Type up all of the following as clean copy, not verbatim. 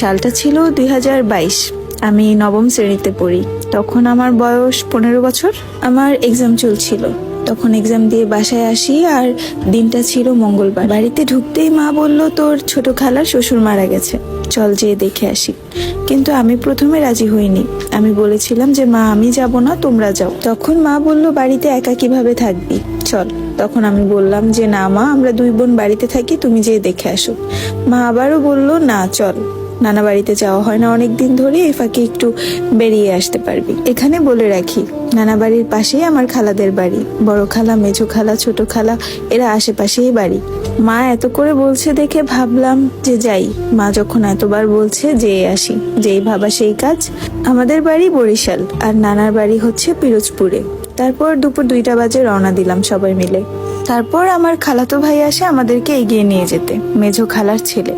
সালটা ছিল 2022। আমি নবম শ্রেণীতে পড়ি। তখন আমার বয়স 15 বছর। আমার এক্সাম চলছিল। তখন এক্সাম দিয়ে বাসায় আসি, আর দিনটা ছিল মঙ্গলবার। বাড়িতে ঢুকতেই মা বলল, তোর ছোট খালার শ্বশুর মারা গেছে, চল যেয়ে দেখে আসি। কিন্তু আমি প্রথমে রাজি হইনি। আমি বলেছিলাম যে মা, আমি যাব না, তোমরা যাও। তখন মা বলল, বাড়িতে একা কিভাবে থাকবি, চল। তখন আমি বললাম যে না মা, আমরা দুই বোন বাড়িতে থাকি, তুমি যেয়ে দেখে আসো। মা আবারও বলল, না চল, নানা বাড়িতে যাওয়া হয় না অনেকদিন ধরে, এই ফাঁকে একটু বেরিয়ে আসতে পারবি। এখানে বলে রাখি, নানা বাড়ির পাশেই আমার খালাদের বাড়ি। বড় খালা, মেঝো খালা, ছোট খালা এরা আশেপাশেই বাড়ি। মা এত করে বলছে দেখে ভাবলাম যে যাই। মা যখন এতবার বলছে, যেয়ে আসি। যেই ভাবা সেই কাজ। আমাদের বাড়ি বরিশাল, আর নানার বাড়ি হচ্ছে পিরোজপুরে। তারপর দুপুর 2টা বাজে রওনা দিলাম সবাই মিলে। তারপর আমার খালাতো ভাই আসে আমাদেরকে এগিয়ে নিয়ে যেতে, মেঝো খালার ছেলে।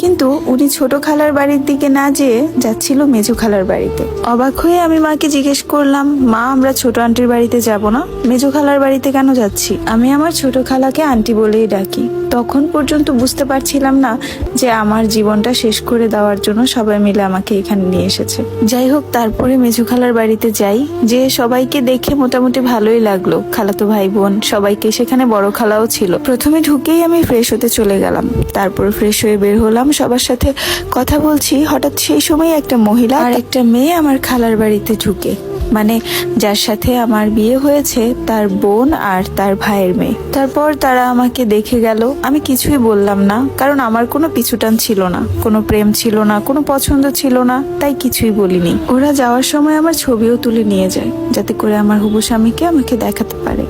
কিন্তু উনি ছোট খালার বাড়ির দিকে না যেয়ে যাচ্ছিল মেঝো খালার বাড়িতে। অবাক হয়ে আমি মাকে জিজ্ঞেস করলাম, মা, আমরা ছোট আন্টির বাড়িতে যাব না, মেঝো খালার বাড়িতে কেন যাচ্ছি? আমি আমার ছোট খালাকে আন্টি বলেই ডাকি। তখন পর্যন্ত বুঝতে পারছিলাম না যে আমার জীবনটা শেষ করে দেওয়ার জন্য সবাই মিলে আমাকে এখানে নিয়ে এসেছে। যাই হোক, তারপরে মেঝো খালার বাড়িতে যাই। যে সবাইকে দেখে মোটামুটি ভালোই লাগলো, খালাতো ভাই বোন সবাইকে। সেখানে বড় খালাও ছিল। প্রথমে ঢুকেই আমি ফ্রেশ হতে চলে গেলাম। তারপর ফ্রেশ হয়ে বের হলাম, সবার সাথে কথা বলছি। হঠাৎ সেই সময় একটা মহিলা আর একটা মেয়ে আমার খালার বাড়িতে ঢুকে, মানে যার সাথে আমার বিয়ে হয়েছে তার বোন আর তার ভাইয়ের মেয়ে। তারপর তারা আমাকে দেখে গেল। আমি কিছুই বললাম না, কারণ আমার কোনো পিছুটান ছিল না, কোনো প্রেম ছিল না, কোনো পছন্দ ছিল না, তাই কিছুই বলিনি। ওরা যাওয়ার সময় আমার ছবিও তুলে নিয়ে যায়, যাতে করে আমার হবু স্বামীকে আমাকে দেখাতে পারে।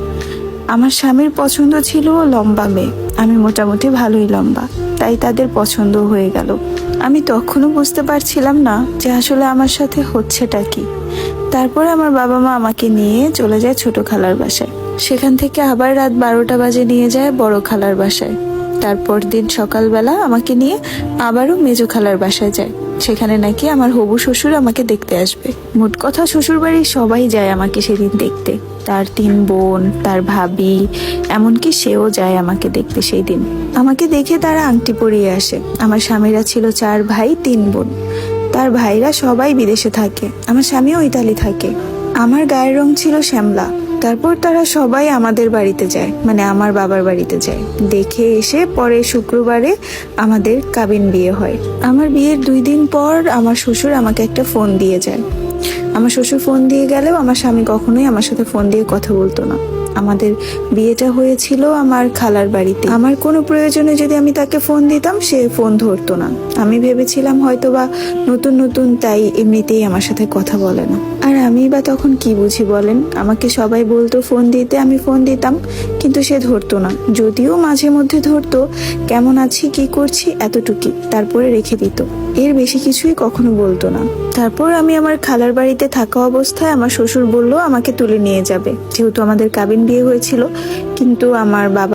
আমার স্বামীর পছন্দ ছিল লম্বা মেয়ে। আমি মোটামুটি ভালোই লম্বা, তাই তাদের পছন্দ হয়ে গেল। আমি তখনও বুঝতে পারছিলাম না যে আসলে আমার সাথে হচ্ছেটা কি। তারপর আমার বাবা মা আমাকে নিয়ে চলে যায় ছোট খালার বাসায়। সেখান থেকে আবার রাত 12টা বাজে নিয়ে যায় বড় খালার বাসায়। তারপর দিন সকালবেলা আমাকে নিয়ে আবারও মেজো খালার বাসায় যায়। সেখানে নাকি আমার হবু শ্বশুর আমাকে দেখতে আসবে। মোট কথা, শ্বশুর বাড়ির সবাই যায় আমাকে সেদিন দেখতে। তার 3 বোন, তার ভাবি, এমনকি সেও যায় আমাকে দেখতে সেই দিন। আমাকে দেখে তারা আংটি পরিয়ে আসে। আমার স্বামীরা ছিল 4 ভাই 3 বোন। তার ভাইরা সবাই বিদেশে থাকে, আমার স্বামীও ইতালি থাকে। আমার গায়ের রং ছিল শ্যামলা। তারপর তারা সবাই আমাদের বাড়িতে যায়, মানে আমার বাবার বাড়িতে যায়। দেখে এসে পরে শুক্রবারে আমাদের কাবিন বিয়ে হয়। আমার বিয়ের 2 দিন পর আমার শ্বশুর আমাকে একটা ফোন দিয়ে যায়। আমার শ্বশুর ফোন দিয়ে গেলেও আমার স্বামী কখনোই আমার সাথে ফোন দিয়ে কথা বলতো না। আমাদের বিয়েটা হয়েছিল আমার খালার বাড়িতে। আমার কোনো প্রয়োজনে যদি আমি তাকে ফোন দিতাম, সে ফোন ধরতো না। আমি ভেবেছিলাম হয়তোবা নতুন নতুন, তাই এমনিতেই আমার সাথে কথা বলে না। আর আমি বা তখন কি বুঝি বলেন? আমাকে সবাই বলতো ফোন দিতে, আমি ফোন দিতাম, কিন্তু সে ধরতো না। যদিও মাঝে মধ্যে ধরতো, কেমন আছি, কি করছি, এতটুকুই, তারপরে রেখে দিত। এর বেশি কিছুই কখনো বলতো না। তারপর আমি আমার খালার বাড়িতে থাকা অবস্থায় আমার শ্বশুর বলল আমাকে তুলে নিয়ে যাবে, যেহেতু আমাদের কাবিন বিয়ে হয়েছিল। কিন্তু আমার বাবা